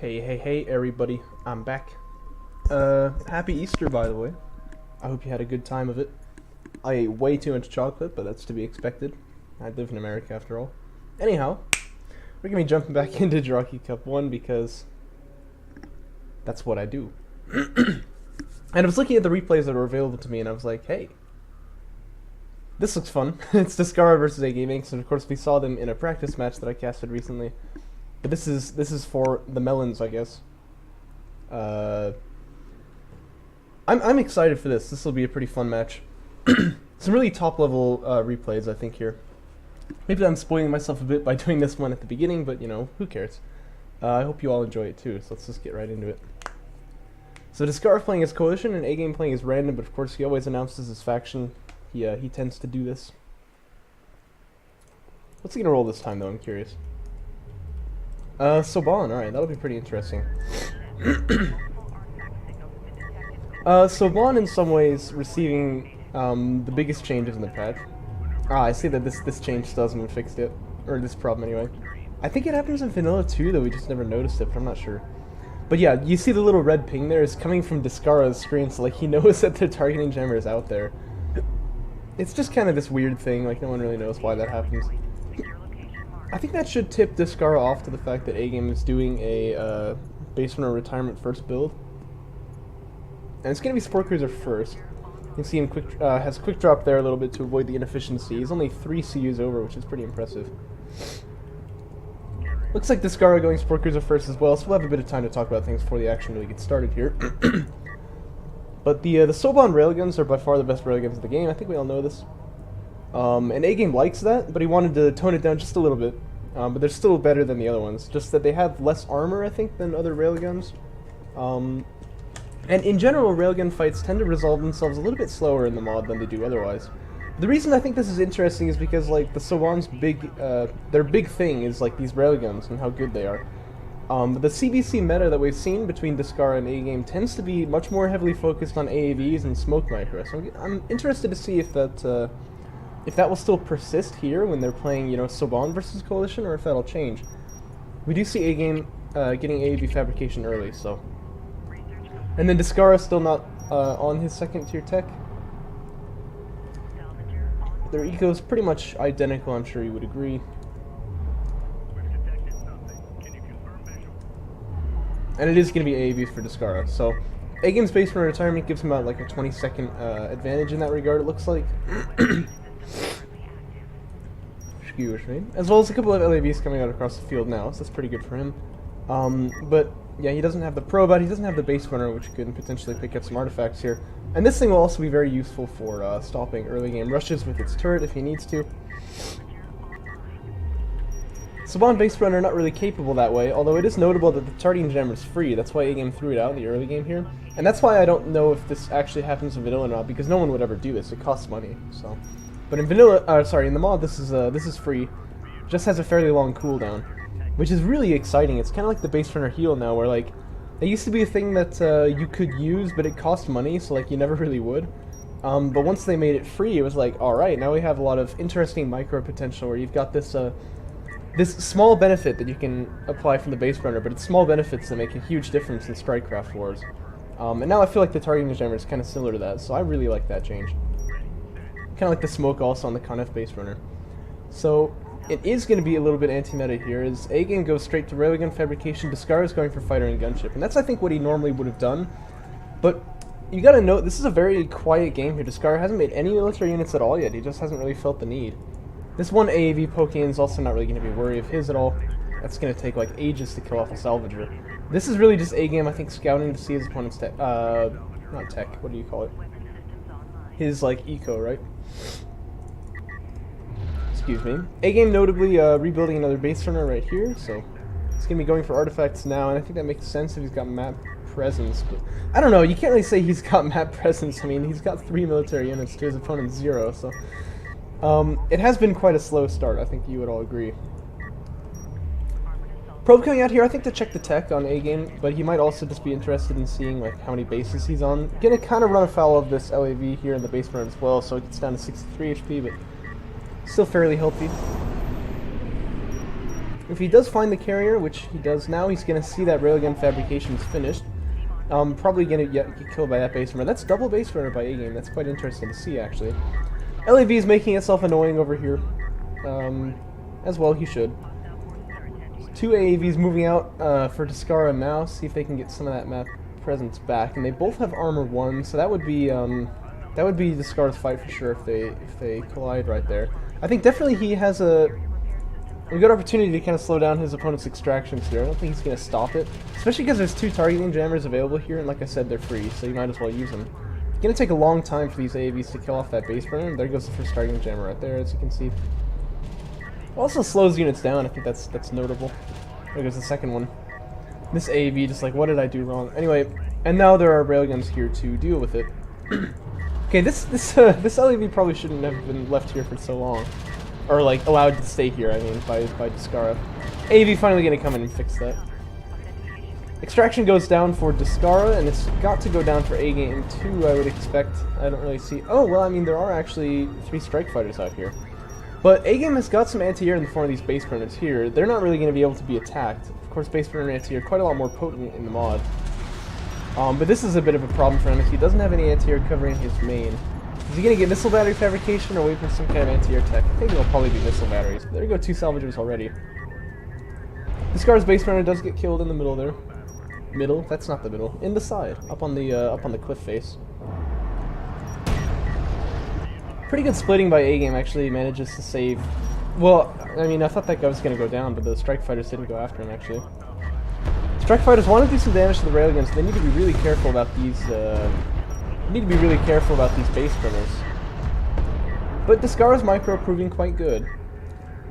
Hey, everybody. I'm back. Happy Easter, by the way. I hope you had a good time of it. I ate way too much chocolate, but that's to be expected. I live in America, after all. Anyhow, we're gonna be jumping back into Jaraci Cup 1 because that's what I do. And I was looking at the replays that were available to me, and I was like, hey, this looks fun. It's Descara versus AGameAnx, and of course we saw them in a practice match that I casted recently. But this is for the melons, I guess. I'm excited for this. This will be a pretty fun match. Some really top level replays, I think, here. Maybe I'm spoiling myself a bit by doing this one at the beginning, but you know, who cares? I hope you all enjoy it too. So let's just get right into it. So Descara playing as Coalition and AGame playing as Random, but of course he always announces his faction. He tends to do this. What's he gonna roll this time, though? I'm curious. Soban, alright, that'll be pretty interesting. Soban in some ways receiving the biggest changes in the patch. I see that this change still hasn't been fixed yet. Or this problem anyway. I think it happens in vanilla too, though we just never noticed it, but I'm not sure. But yeah, you see the little red ping there is coming from Descara's screen, so like he knows that the targeting jammer is out there. It's just kind of this weird thing, like no one really knows why that happens. I think that should tip Descara off to the fact that AGame is doing a base runner retirement first build. And it's going to be Sport Cruiser first. You can see him has quick drop there a little bit to avoid the inefficiency. He's only 3 CUs over, which is pretty impressive. Looks like Descara going Sport Cruiser first as well, so we'll have a bit of time to talk about things before the action really gets started here. But the Soban railguns are by far the best railguns of the game. I think we all know this. And AGame likes that, but he wanted to tone it down just a little bit. But they're still better than the other ones. Just that they have less armor, I think, than other railguns. And in general, railgun fights tend to resolve themselves a little bit slower in the mod than they do otherwise. The reason I think this is interesting is because, like, the Soban's their big thing is, like, these railguns and how good they are. But the CBC meta that we've seen between Descara and AGame tends to be much more heavily focused on AAVs and smoke micro. So I'm interested to see if that will still persist here when they're playing, you know, Soban versus Coalition, or if that'll change. We do see AGame getting AAV fabrication early, so. And then Descara still not on his second tier tech. Their eco's pretty much identical, I'm sure you would agree. And it is going to be AAV for Descara, so AGame's base runner retirement gives him out like a 20-second advantage in that regard, it looks like. Excuse me. As well as a couple of LAVs coming out across the field now, so that's pretty good for him. But yeah, he doesn't have the Probot, he doesn't have the base runner, which could potentially pick up some artifacts here. And this thing will also be very useful for stopping early game rushes with its turret if he needs to. Soban base runner not really capable that way, although it is notable that the targeting jammer is free. That's why AGame threw it out in the early game here. And that's why I don't know if this actually happens in vanilla or not, because no one would ever do this. It costs money, so. But in vanilla, sorry, in the mod, this is free. Just has a fairly long cooldown, which is really exciting. It's kind of like the base runner heal now, where like it used to be a thing that you could use, but it cost money, so like you never really would. But once they made it free, it was like, all right, now we have a lot of interesting micro potential where you've got this this small benefit that you can apply from the base runner, but it's small benefits that make a huge difference in Strikecraft wars. And now I feel like the targeting jammer is kind of similar to that, so I really like that change. Kind of like the smoke also on the Conf base runner. So it is going to be a little bit anti-meta here, as AGame goes straight to railgun fabrication, Descara is going for fighter and gunship, and that's I think what he normally would have done. But you gotta note, this is a very quiet game here. Descara hasn't made any military units at all yet, he just hasn't really felt the need. This one AAV Pokein is also not really going to be a worry of his at all. That's going to take like ages to kill off a salvager. This is really just AGame, I think, scouting to see his opponent's tech, not tech, what do you call it? His, like, eco, right? Excuse me. AGame notably rebuilding another base runner right here, so he's going to be going for artifacts now, and I think that makes sense if he's got map presence, but I don't know, you can't really say he's got map presence. I mean, he's got 3 military units to his opponent's 0, so it has been quite a slow start, I think you would all agree. Probe coming out here, I think, to check the tech on AGame, but he might also just be interested in seeing like how many bases he's on. Gonna kind of run afoul of this LAV here in the base run as well, so it gets down to 63 HP, but still fairly healthy. If he does find the carrier, which he does now, he's going to see that railgun fabrication is finished. Probably going to get killed by that base runner. That's double base runner by A-Game. That's quite interesting to see, actually. LAV is making itself annoying over here. As well, he should. 2 AAVs moving out for Descara now. See if they can get some of that map presence back. And they both have armor 1, so that would be Descara's fight for sure if they collide right there. I think definitely he has a good opportunity to kind of slow down his opponent's extractions here. I don't think he's going to stop it, especially because there's 2 targeting jammers available here, and like I said, they're free, so you might as well use them. It's going to take a long time for these AAVs to kill off that base burner, and there goes the first targeting jammer right there, as you can see. Also slows units down. I think that's notable. There goes the second one. This AAV just like, what did I do wrong? Anyway, and now there are railguns here to deal with it. Okay, this LAV probably shouldn't have been left here for so long, or like allowed to stay here. I mean, by Descara. AAV finally gonna come in and fix that. Extraction goes down for Descara, and it's got to go down for A-Game too. I would expect. I don't really see. Oh well, I mean there are actually 3 strike fighters out here. But A-Game has got some anti-air in the form of these base burners here. They're not really going to be able to be attacked. Of course, base burner anti-air are quite a lot more potent in the mod. But this is a bit of a problem for him, as he doesn't have any anti-air covering his main. Is he going to get missile battery fabrication or wait for some kind of anti-air tech? I think it'll probably be missile batteries. But there you go, 2 salvagers already. Descara's base burner does get killed in the middle there. Middle? That's not the middle. In the side, up on the cliff face. Pretty good splitting by A-Game, actually manages to save. Well, I mean, I thought that guy was going to go down, but the strike fighters didn't go after him, actually. Strike fighters want to do some damage to the railguns, so they need to be really careful about these. Base burners. But Descara's micro proving quite good.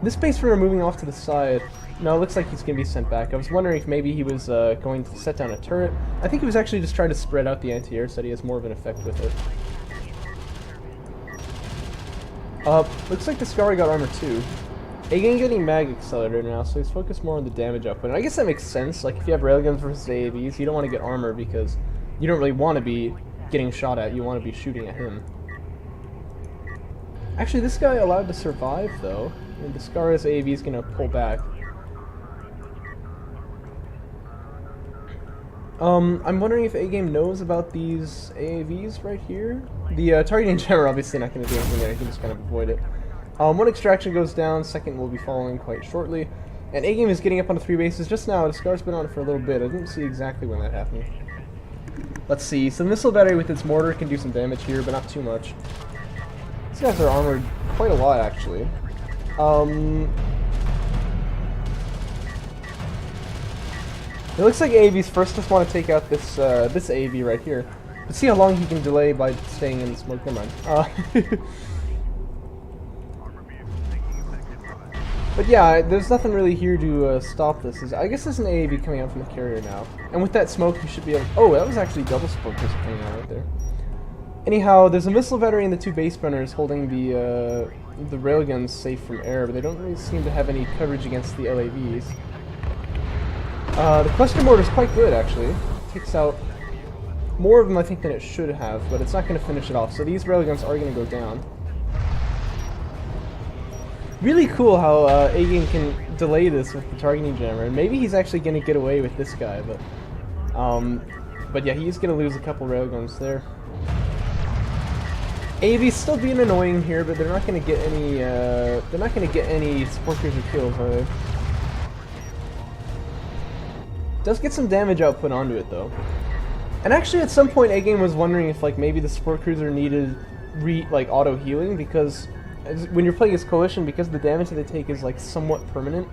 This base burner moving off to the side. No, it looks like he's going to be sent back. I was wondering if maybe he was going to set down a turret. I think he was actually just trying to spread out the anti-air so that he has more of an effect with it. Looks like Descara got armor too. A-Game getting mag accelerator now, so he's focused more on the damage output. And I guess that makes sense. Like, if you have railguns versus AAVs, you don't want to get armor because you don't really want to be getting shot at. You want to be shooting at him. Actually, this guy allowed to survive, though. And Descara's AAV is going to pull back. I'm wondering if A-Game knows about these AAVs right here. The targeting jammer obviously not going to do anything there, he can just kind of avoid it. One extraction goes down, second will be following quite shortly. And A-Game is getting up onto 3 bases just now. Descara's been on it for a little bit. I didn't see exactly when that happened. Let's see. So the missile battery with its mortar can do some damage here, but not too much. These guys are armored quite a lot, actually. It looks like AAVs first just want to take out this this AAV right here. Let's see how long he can delay by staying in the smoke. Never mind. But yeah, there's nothing really here to stop this. I guess there's an AAV coming out from the carrier now. And with that smoke, you should be able to... Oh, that was actually double smoke just coming out right there. Anyhow, there's a missile battery and the 2 base burners holding the railguns safe from air, but they don't really seem to have any coverage against the LAVs. The cluster mortar is quite good, actually. It takes out more of them, I think, than it should have, but it's not going to finish it off. So these railguns are going to go down. Really cool how A-Game can delay this with the targeting jammer, and maybe he's actually going to get away with this guy, but yeah, he's going to lose a couple railguns there. AV's still being annoying here, but they're not going to get any support cruiser kills, are they? Does get some damage output onto it though. And actually at some point A-Game was wondering if like maybe the support cruiser needed auto healing, because when you're playing as Coalition, because the damage that they take is like somewhat permanent,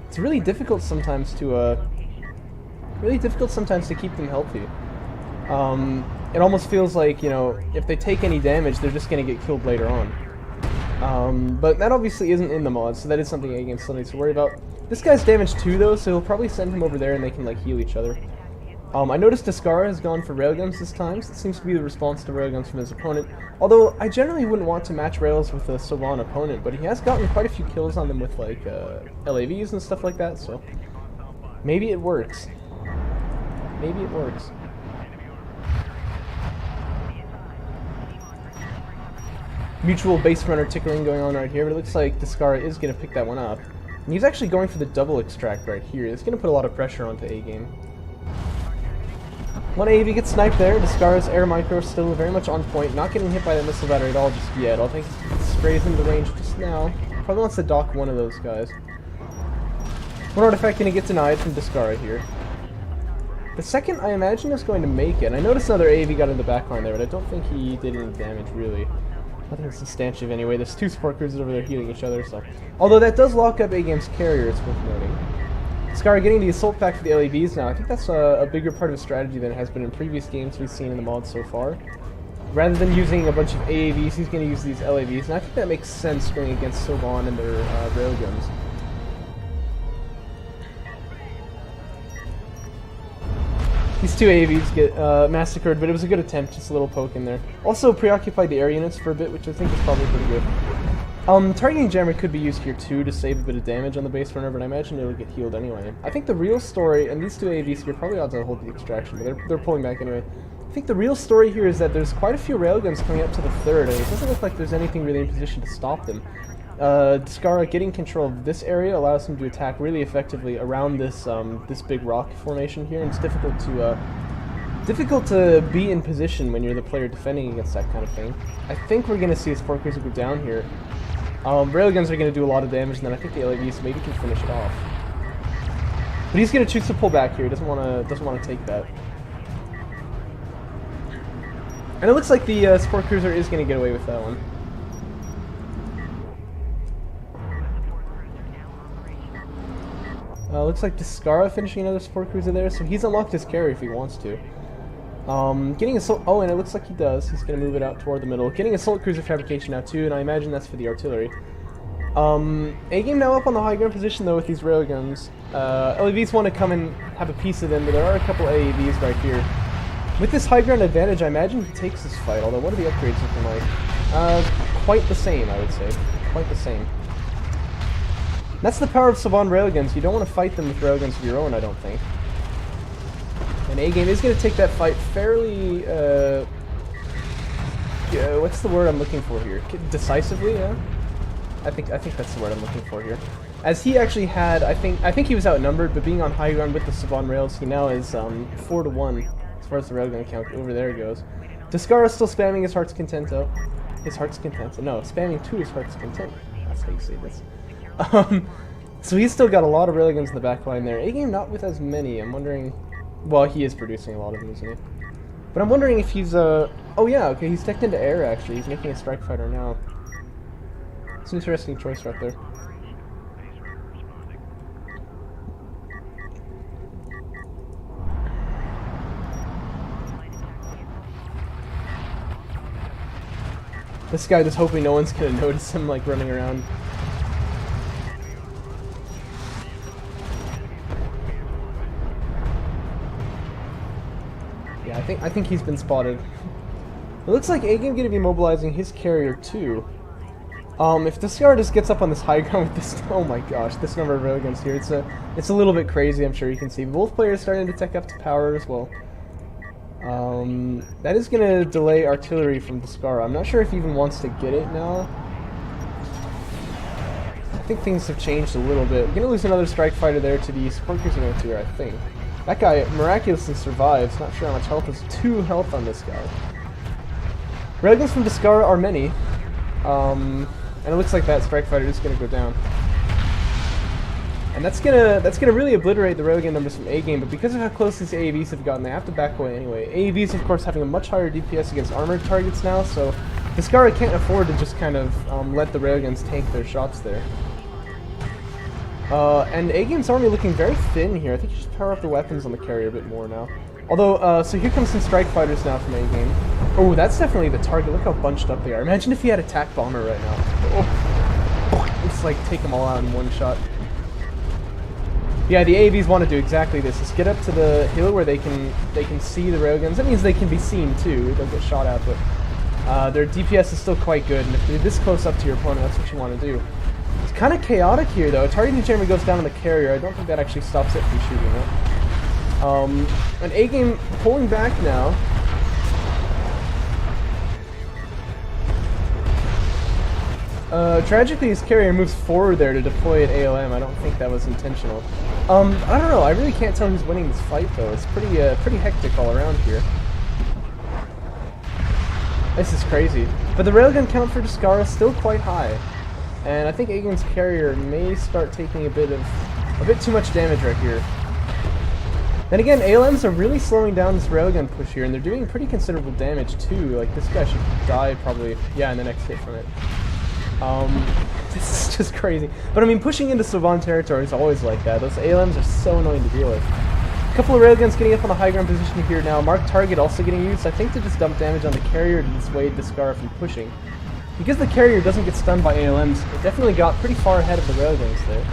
it's really difficult sometimes to keep them healthy. It almost feels like, you know, if they take any damage, they're just going to get killed later on. But that obviously isn't in the mod, so that is something A-Game still needs to worry about. This guy's damaged too, though, so he'll probably send him over there and they can, like, heal each other. I noticed Descara has gone for railguns this time, so it seems to be the response to railguns from his opponent. Although, I generally wouldn't want to match rails with a Sylvan opponent, but he has gotten quite a few kills on them with, like, LAVs and stuff like that, so maybe it works. Maybe it works. Mutual base runner tickling going on right here, but it looks like Descara is going to pick that one up. And he's actually going for the double extract right here. It's going to put a lot of pressure onto A-Game. One AAV gets sniped there. Descara's air micro still very much on point. Not getting hit by that missile battery at all just yet. I think he sprays into the range just now. Probably wants to dock one of those guys. One artifact going to get denied from Descara here. The second, I imagine, is going to make it. I noticed another AAV got in the backline there, but I don't think he did any damage, really. Nothing substantive anyway. There's two support cruisers over there healing each other, so... Although that does lock up A-Game's carrier, it's worth noting. Descara getting the assault pack for the LAVs now. I think that's a bigger part of the strategy than it has been in previous games we've seen in the mod so far. Rather than using a bunch of AAVs, he's going to use these LAVs, and I think that makes sense going against Soban and their railguns. These two AAVs get massacred, but it was a good attempt, just a little poke in there. Also preoccupied the air units for a bit, which I think is probably pretty good. Targeting Jammer could be used here too to save a bit of damage on the base runner, but I imagine it'll get healed anyway. I think the real story, and these two AAVs here probably ought to hold the extraction, but they're pulling back anyway. I think the real story here is that there's quite a few railguns coming up to the third, and it doesn't look like there's anything really in position to stop them. Descara getting control of this area allows him to attack really effectively around this this big rock formation here, and it's difficult to be in position when you're the player defending against that kind of thing. I think we're going to see his support cruiser go down here. Railguns are going to do a lot of damage, and then I think the LAVs maybe can finish it off. But he's going to choose to pull back here. He doesn't want to take that. And it looks like the support cruiser is going to get away with that one. Looks like Descara finishing another support cruiser there, so he's unlocked his carry if he wants to. Getting assault. Oh, and it looks like he does. He's going to move it out toward the middle. Getting assault cruiser fabrication now too, and I imagine that's for the artillery. A-Game now up on the high ground position though with these railguns. LAVs want to come and have a piece of them, but there are a couple AAVs right here. With this high ground advantage, I imagine he takes this fight. Although, what are the upgrades looking like? Quite the same, I would say. Quite the same. That's the power of Soban railguns. You don't want to fight them with railguns of your own, I don't think. And A-Game is going to take that fight fairly, what's the word I'm looking for here? Decisively, yeah? I think that's the word I'm looking for here. As he actually had, I think he was outnumbered, but being on high ground with the Soban rails, he now is 4-1 as far as the railgun count over there goes. Descara still spamming his heart's content though. His heart's content. No, spamming to his heart's content. That's how you say this. So he's still got a lot of railguns in the back line there. A-Game not with as many. I'm wondering... Well, he is producing a lot of them, isn't he? But I'm wondering if he's, Oh yeah, okay, he's teched into air, actually. He's making a strike fighter now. It's an interesting choice right there. This guy just hoping no one's gonna notice him, like, running around. Yeah, I think he's been spotted. It looks like A-Game gonna be mobilizing his carrier too. If Descara just gets up on this high ground with this, oh my gosh, this number of railguns here, it's a little bit crazy. I'm sure you can see both players starting to tech up to power as well. That is gonna delay artillery from Descara. I'm not sure if he even wants to get it now. I think things have changed a little bit. We're gonna lose another strike fighter there to the support cruiser here, I think. That guy miraculously survives. Not sure how much health is. 2 health on this guy. Railguns from Descara are many. And it looks like that strike fighter is gonna go down. And that's gonna really obliterate the railgun numbers from A-Game, but because of how close these AAVs have gotten, they have to back away anyway. AAVs, of course, having a much higher DPS against armored targets now, so Descara can't afford to just kind of let the railguns tank their shots there. And A-Game's army looking very thin here. I think you should power up the weapons on the carrier a bit more now. Although, so here comes some strike fighters now from A-Game. Oh, that's definitely the target. Look how bunched up they are. Imagine if he had attack bomber right now. Oh, it's like take them all out in one shot. Yeah, the AAVs want to do exactly this. Just get up to the hill where they can see the railguns. That means they can be seen too. They'll get shot at, but their DPS is still quite good. And if you're this close up to your opponent, that's what you want to do. It's kind of chaotic here, though. Targeting Jammer goes down on the carrier. I don't think that actually stops it from shooting it. And A-Game pulling back now. Tragically, his carrier moves forward there to deploy at AOM. I don't think that was intentional. I don't know. I really can't tell who's winning this fight, though. It's pretty hectic all around here. This is crazy. But the railgun count for Descara is still quite high. And I think AGame's carrier may start taking a bit too much damage right here. Then again, ALMs are really slowing down this railgun push here, and they're doing pretty considerable damage too. Like, this guy should die probably, yeah, in the next hit from it. This is just crazy. But I mean, pushing into Saban territory is always like that. Those ALMs are so annoying to deal with. A couple of railguns getting up on the high ground position here now. Marked target also getting used, I think, to just dump damage on the carrier to dissuade Descara from pushing. Because the carrier doesn't get stunned by ALMs, it definitely got pretty far ahead of the railguns there.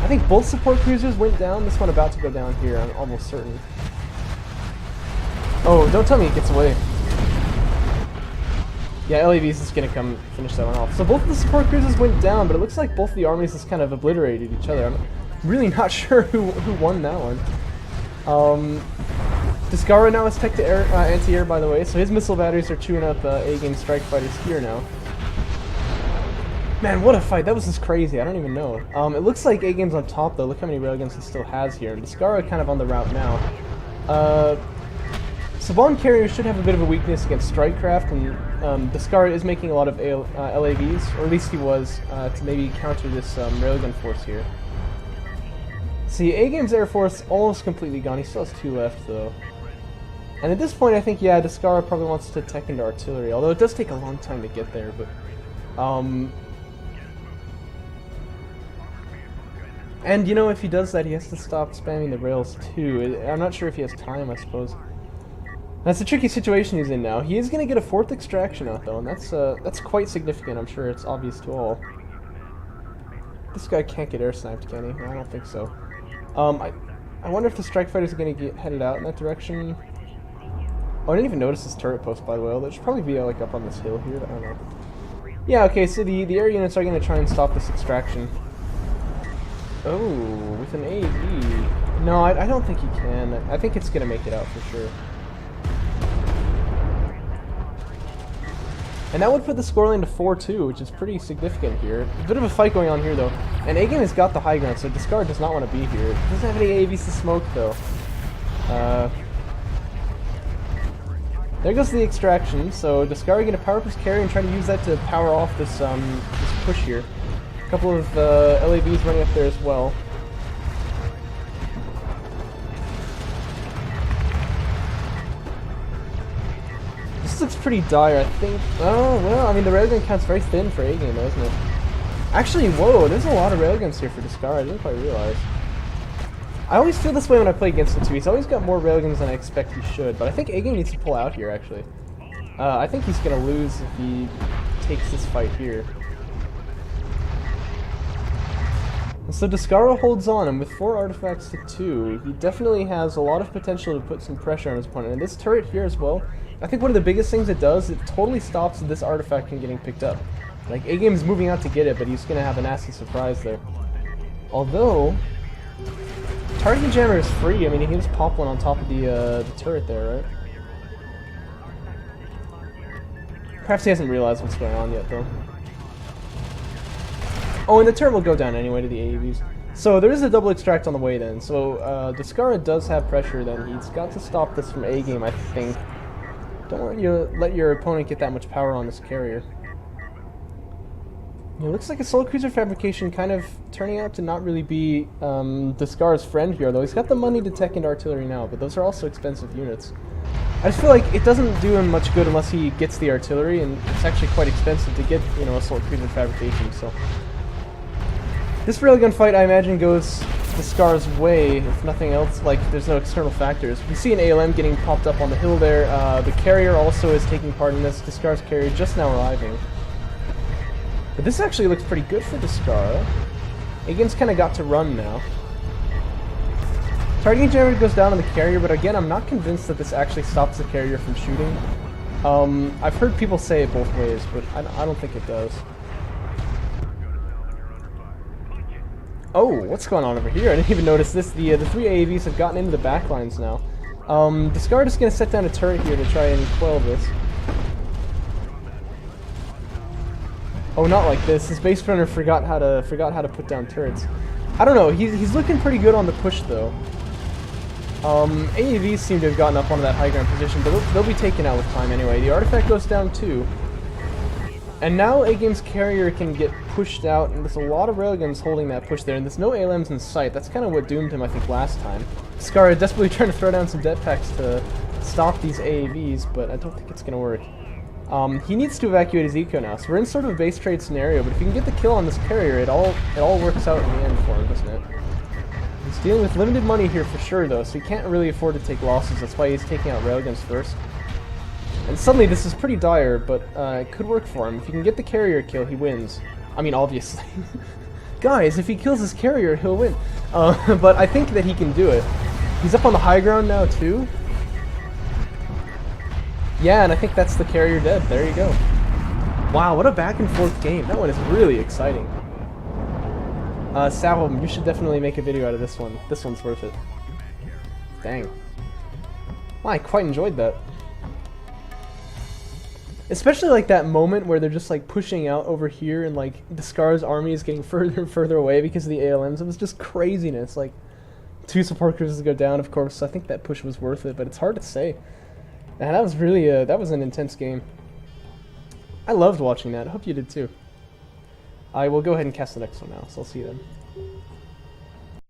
I think both support cruisers went down. This one about to go down here, I'm almost certain. Oh, don't tell me it gets away. Yeah, LAVs is going to come finish that one off. So both of the support cruisers went down, but it looks like both the armies just kind of obliterated each other. I'm really not sure who won that one. Descara now has tech to anti-air, by the way, so his missile batteries are chewing up A-game strike fighters here now. Man, what a fight. That was just crazy. I don't even know. It looks like A-game's on top, though. Look how many railguns he still has here. And Descara kind of on the route now. Saban carrier should have a bit of a weakness against Strikecraft, and Descara is making a lot of LAVs, or at least he was, to maybe counter this railgun force here. See, A-game's Air Force almost completely gone. He still has 2 left, though. And at this point, I think, yeah, Descara probably wants to tech into artillery, although it does take a long time to get there, but... And, you know, if he does that, he has to stop spamming the rails, too. I'm not sure if he has time, I suppose. That's a tricky situation he's in now. He is going to get a 4th extraction out, though, and that's quite significant. I'm sure it's obvious to all. This guy can't get air sniped, can he? I don't think so. I wonder if the strike fighters are going to get headed out in that direction. Oh, I didn't even notice this turret post, by the way. There should probably be, like, up on this hill here. I don't know. Yeah, okay, so the air units are going to try and stop this extraction. Oh, with an AV. No, I don't think he can. I think it's going to make it out for sure. And that would put the scoreline to 4-2, which is pretty significant here. A bit of a fight going on here, though. And A-game has got the high ground, so Descara does not want to be here. Doesn't have any AVs to smoke, though. There goes the extraction. So Descara going to power up his carry and try to use that to power off this this push here. A couple of LAVs running up there as well. This looks pretty dire, I think. Oh, well, I mean, the railgun count's very thin for A-game, though, isn't it? Actually, whoa, there's a lot of railguns here for Descara. I didn't quite realize. I always feel this way when I play against him, too. He's always got more railguns than I expect he should, but I think A-game needs to pull out here, actually. I think he's going to lose if he takes this fight here. And so Descara holds on, and with 4 artifacts to 2, he definitely has a lot of potential to put some pressure on his opponent. And this turret here as well, I think one of the biggest things it does, it totally stops this artifact from getting picked up. Like, A-game is moving out to get it, but he's going to have a nasty surprise there. Although, target jammer is free. I mean, he can just pop one on top of the turret there, right? Perhaps he hasn't realized what's going on yet, though. Oh, and the turret will go down anyway to the AEVs. So there is a double extract on the way then. So Descara does have pressure then. He's got to stop this from A-game, I think. Don't want you to let your opponent get that much power on this carrier. It looks like Assault Cruiser Fabrication kind of turning out to not really be Descara's friend here, though he's got the money to tech into artillery now, but those are also expensive units. I just feel like it doesn't do him much good unless he gets the artillery, and it's actually quite expensive to get, you know, Assault Cruiser Fabrication, so... This railgun fight, I imagine, goes Descara's way, if nothing else, like, there's no external factors. We see an ALM getting popped up on the hill there. The carrier also is taking part in this. Descara's carrier just now arriving. But this actually looks pretty good for Descara. A-game's kind of got to run now. Targeting jammer goes down on the carrier, but again, I'm not convinced that this actually stops the carrier from shooting. I've heard people say it both ways, but I don't think it does. Oh, what's going on over here? I didn't even notice this. The 3 AAVs have gotten into the backlines now. Descara is going to set down a turret here to try and quell this. Oh, not like this. His base runner forgot how to put down turrets. I don't know. He's looking pretty good on the push though. AAVs seem to have gotten up onto that high ground position, but they'll be taken out with time anyway. The artifact goes down too. And now A-Game's carrier can get pushed out, and there's a lot of railguns holding that push there, and there's no ALMs in sight. That's kind of what doomed him, I think, last time. Descara desperately trying to throw down some jetpacks to stop these AAVs, but I don't think it's going to work. He needs to evacuate his eco now, so we're in sort of a base trade scenario, but if he can get the kill on this carrier, it all works out in the end for him, doesn't it? He's dealing with limited money here for sure, though, so he can't really afford to take losses. That's why he's taking out railguns first. And suddenly this is pretty dire, but it could work for him. If he can get the carrier kill, he wins. I mean, obviously. Guys, if he kills his carrier, he'll win. But I think that he can do it. He's up on the high ground now, too. Yeah, and I think that's the carrier dead. There you go. Wow, what a back and forth game. That one is really exciting. Salom, you should definitely make a video out of this one. This one's worth it. Dang. Wow, I quite enjoyed that. Especially like that moment where they're just like pushing out over here and like Descara's army is getting further and further away because of the ALMs. It was just craziness. Like 2 support cruisers go down, of course. So I think that push was worth it, but it's hard to say. And that was really that was an intense game. I loved watching that. I hope you did too. I will go ahead and cast the next one now, so I'll see you then.